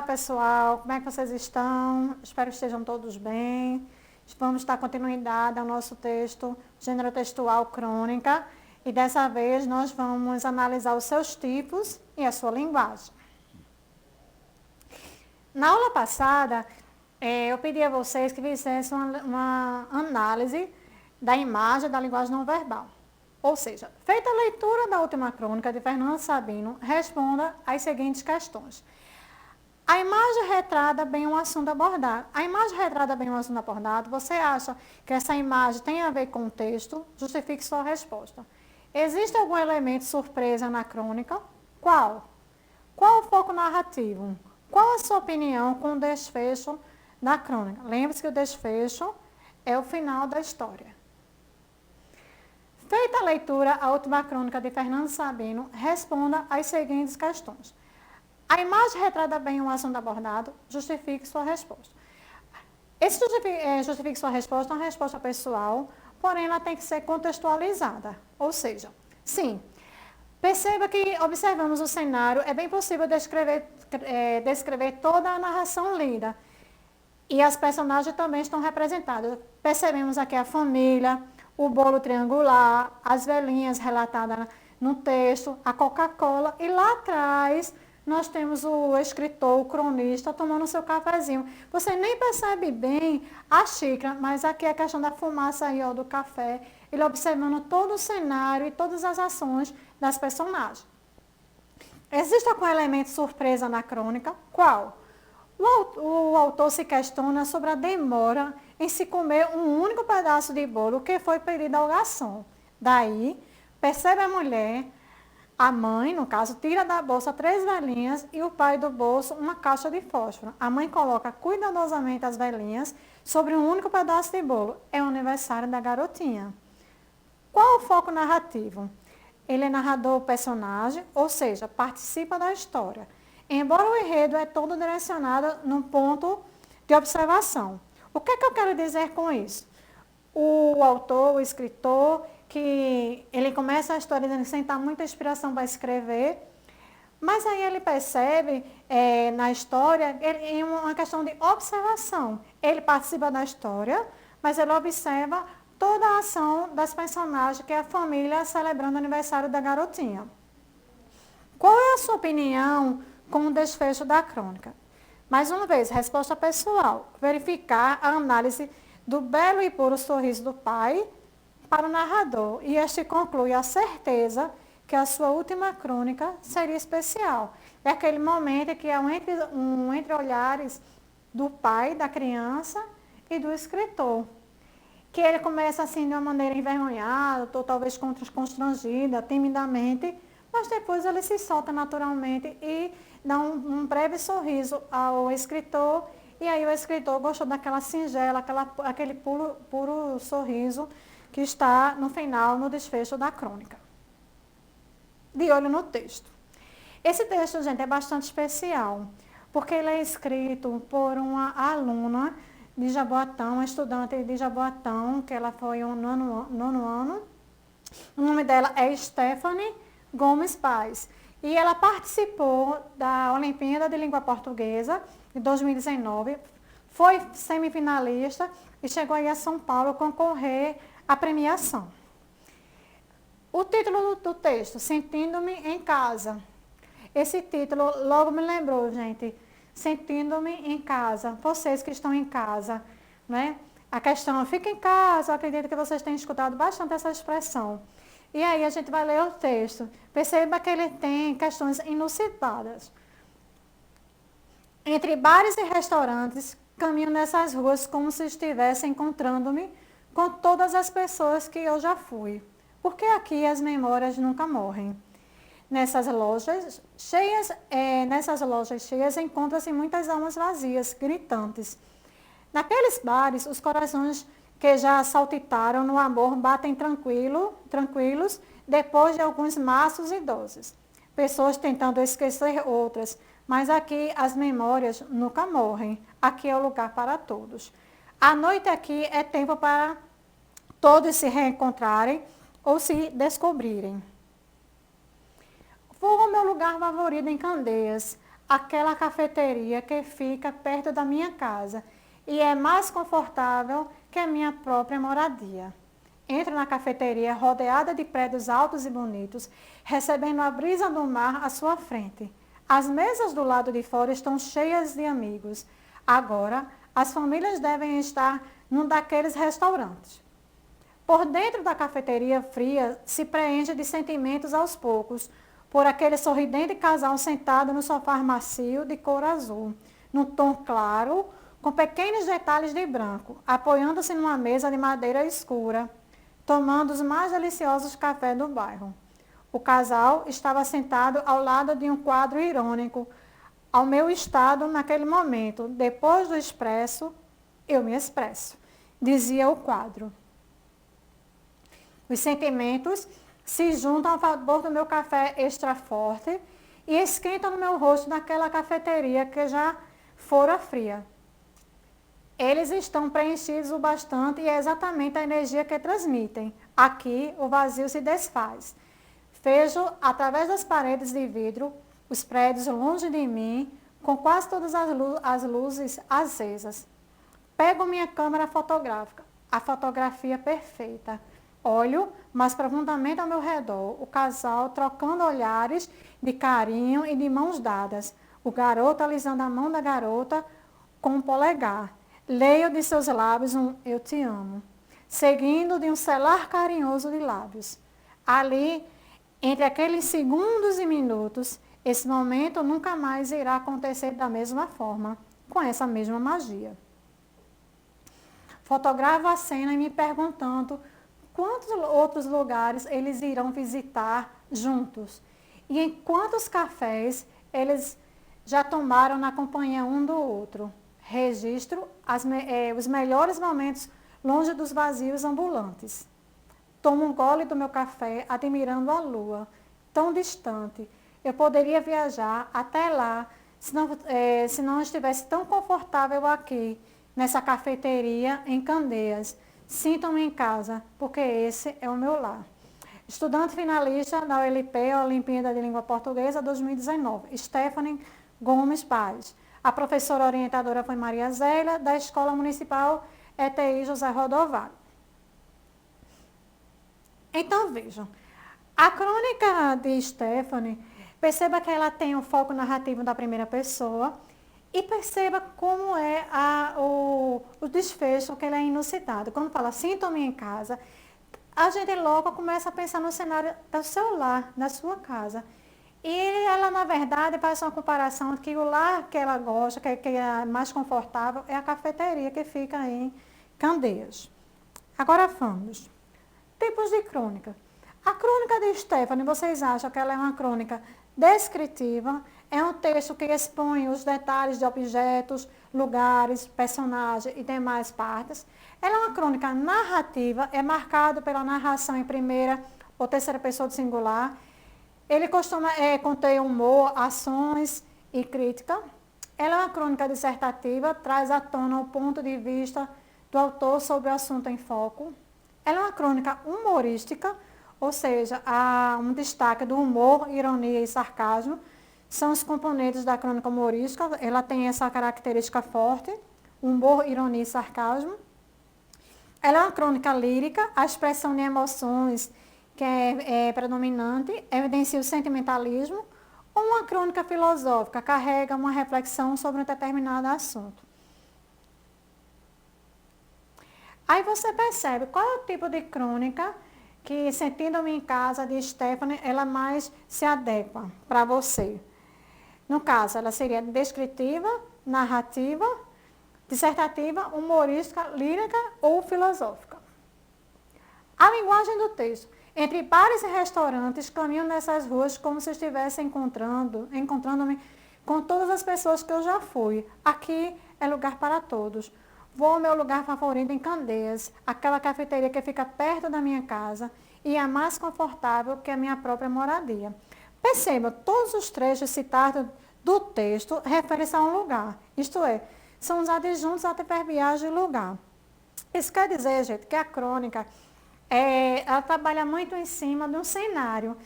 pessoal, como é que vocês estão? Espero que estejam todos bem. Vamos dar continuidade ao nosso texto, gênero textual crônica, e dessa vez nós vamos analisar os seus tipos e a sua linguagem. Na aula passada, eu pedi a vocês que fizessem uma análise da imagem da linguagem não verbal. Ou seja, feita a leitura da última crônica de Fernando Sabino, responda às seguintes questões. A imagem retrata bem um assunto abordado. A imagem retrata bem um assunto abordado. Você acha que essa imagem tem a ver com o texto? Justifique sua resposta. Existe algum elemento surpresa na crônica? Qual? Qual o foco narrativo? Qual a sua opinião com o desfecho da crônica? Lembre-se que o desfecho é o final da história. Feita a leitura, a última crônica de Fernando Sabino, responda às seguintes questões. A imagem retrata bem um assunto abordado, justifique sua resposta. Esse justifique sua resposta é uma resposta pessoal, porém ela tem que ser contextualizada. Ou seja, sim, perceba que observamos o cenário, é bem possível descrever toda a narração lida. E as personagens também estão representadas. Percebemos aqui a família, o bolo triangular, as velhinhas relatadas no texto, a Coca-Cola, e lá atrás nós temos o escritor, o cronista, tomando seu cafezinho. Você nem percebe bem a xícara, mas aqui é a questão da fumaça aí, ó, do café, ele observando todo o cenário e todas as ações das personagens. Existe algum elemento surpresa na crônica? Qual? O autor se questiona sobre a demora em se comer um único pedaço de bolo que foi pedido ao garçom. Daí, percebe a mulher, a mãe, no caso, tira da bolsa 3 velhinhas e o pai do bolso uma caixa de fósforo. A mãe coloca cuidadosamente as velhinhas sobre um único pedaço de bolo. É o aniversário da garotinha. Qual o foco narrativo? Ele é narrador personagem, ou seja, participa da história. Embora o enredo é todo direcionado num ponto de observação. O que é que eu quero dizer com isso? O autor, o escritor, que ele começa a história dizendo sem dar muita inspiração para escrever, mas aí ele percebe na história em uma questão de observação. Ele participa da história, mas ele observa toda a ação das personagens, que é a família celebrando o aniversário da garotinha. Qual é a sua opinião com o desfecho da crônica? Mais uma vez, resposta pessoal. Verificar a análise do belo e puro sorriso do pai para o narrador. E este conclui a certeza que a sua última crônica seria especial. É aquele momento que é um entre olhares do pai, da criança e do escritor. Que ele começa assim de uma maneira envergonhada, ou talvez constrangida, timidamente, mas depois ele se solta naturalmente e dá um breve sorriso ao escritor, e aí o escritor gostou daquela singela, aquele puro sorriso que está no final, no desfecho da crônica. De olho no texto. Esse texto, gente, é bastante especial, porque ele é escrito por uma aluna de Jaboatão, uma estudante de Jaboatão, que ela foi no nono ano. O nome dela é Stephanie Gomes Paz. E ela participou da Olimpíada de Língua Portuguesa de 2019, foi semifinalista e chegou aí a São Paulo concorrer à premiação. O título do texto, Sentindo-me em Casa. Esse título logo me lembrou, gente, Sentindo-me em Casa, vocês que estão em casa, né? A questão, fica em casa, eu acredito que vocês tenham escutado bastante essa expressão. E aí a gente vai ler o texto. Perceba que ele tem questões inusitadas. Entre bares e restaurantes, caminho nessas ruas como se estivesse encontrando-me com todas as pessoas que eu já fui. Porque aqui as memórias nunca morrem. Nessas lojas cheias encontram-se muitas almas vazias, gritantes. Naqueles bares, os corações que já saltitaram no amor batem tranquilos depois de alguns maços e doses. Pessoas tentando esquecer outras, mas aqui as memórias nunca morrem. Aqui é o lugar para todos. A noite aqui é tempo para todos se reencontrarem ou se descobrirem. Vou ao meu lugar favorito em Candeias. aquela cafeteria que fica perto da minha casa e é mais confortável que a minha própria moradia. Entro na cafeteria rodeada de prédios altos e bonitos, recebendo a brisa do mar à sua frente. As mesas do lado de fora estão cheias de amigos. Agora, as famílias devem estar num daqueles restaurantes. Por dentro da cafeteria fria se preenche de sentimentos aos poucos, por aquele sorridente casal sentado no sofá macio de cor azul, num tom claro, com pequenos detalhes de branco, apoiando-se numa mesa de madeira escura, tomando os mais deliciosos cafés do bairro. O casal estava sentado ao lado de um quadro irônico, ao meu estado naquele momento. Depois do expresso, eu me expresso, dizia o quadro. Os sentimentos se juntam a favor do meu café extra forte e esquentam no meu rosto naquela cafeteria que já fora fria. Eles estão preenchidos o bastante e é exatamente a energia que transmitem. Aqui, o vazio se desfaz. Vejo, através das paredes de vidro, os prédios longe de mim, com quase todas as luzes acesas. Pego minha câmera fotográfica, a fotografia perfeita. Olho mais profundamente ao meu redor, o casal trocando olhares de carinho e de mãos dadas. O garoto alisando a mão da garota com um polegar. Leio de seus lábios um "eu te amo", seguindo de um selar carinhoso de lábios. Ali, entre aqueles segundos e minutos, esse momento nunca mais irá acontecer da mesma forma, com essa mesma magia. Fotografo a cena e me perguntando quantos outros lugares eles irão visitar juntos e em quantos cafés eles já tomaram na companhia um do outro. Registro os melhores momentos longe dos vazios ambulantes. Tomo um gole do meu café, admirando a lua, tão distante. Eu poderia viajar até lá, se não estivesse tão confortável aqui, nessa cafeteria em Candeias. Sintam-me em casa, porque esse é o meu lar. Estudante finalista da OLP, Olimpíada de Língua Portuguesa 2019, Stephanie Gomes Paz. A professora orientadora foi Maria Zélia, da Escola Municipal ETI José Rodovalho. Então, vejam, a crônica de Stephanie, perceba que ela tem o foco narrativo da primeira pessoa e perceba como é o desfecho, que ele é inusitado. Quando fala sinto-me em casa, a gente logo começa a pensar no cenário do seu lar, da sua casa. E ela, na verdade, faz uma comparação que o lar que ela gosta, que é mais confortável, é a cafeteria que fica em Candeias. Agora vamos. Tipos de crônica. A crônica de Stephanie, vocês acham que ela é uma crônica descritiva? É um texto que expõe os detalhes de objetos, lugares, personagens e demais partes. Ela é uma crônica narrativa, é marcado pela narração em primeira ou terceira pessoa do singular. Ele costuma conter humor, ações e crítica. Ela é uma crônica dissertativa, traz à tona o ponto de vista do autor sobre o assunto em foco. Ela é uma crônica humorística, ou seja, há um destaque do humor, ironia e sarcasmo. São os componentes da crônica humorística. Ela tem essa característica forte, humor, ironia e sarcasmo. Ela é uma crônica lírica, a expressão de emoções que é predominante, evidencia o sentimentalismo, ou uma crônica filosófica, carrega uma reflexão sobre um determinado assunto. Aí você percebe qual é o tipo de crônica que, sentindo-me em casa, de Stephanie, ela mais se adequa para você. No caso, ela seria descritiva, narrativa, dissertativa, humorística, lírica ou filosófica. A linguagem do texto. Entre bares e restaurantes, caminho nessas ruas como se estivesse encontrando-me com todas as pessoas que eu já fui. Aqui é lugar para todos. Vou ao meu lugar favorito em Candeias, aquela cafeteria que fica perto da minha casa e é mais confortável que a minha própria moradia. Perceba, todos os trechos citados do texto referem-se a um lugar, isto é, são os adjuntos adverbiais de lugar. Isso quer dizer, gente, que a crônica ela trabalha muito em cima de um cenário.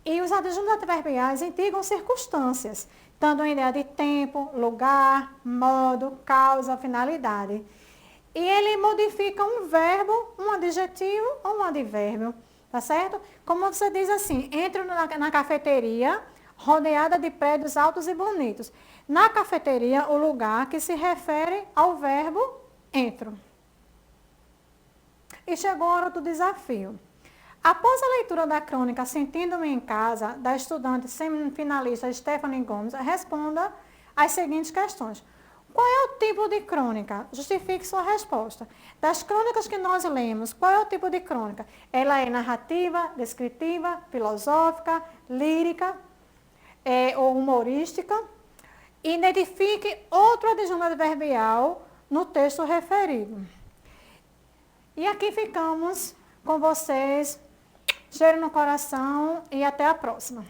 E os adjuntos adverbiais indicam circunstâncias, dando uma ideia de tempo, lugar, modo, causa, finalidade. E ele modifica um verbo, um adjetivo ou um advérbio, tá certo? Como você diz assim, entro na cafeteria rodeada de prédios altos e bonitos. Na cafeteria, o lugar que se refere ao verbo entro. E chegou a hora do desafio. Após a leitura da crônica Sentindo-me em Casa, da estudante semifinalista Stephanie Gomes, responda as seguintes questões. Qual é o tipo de crônica? Justifique sua resposta. Das crônicas que nós lemos, qual é o tipo de crônica? Ela é narrativa, descritiva, filosófica, lírica ou humorística? Identifique outro adjunto adverbial no texto referido. E aqui ficamos com vocês. Cheiro no coração e até a próxima.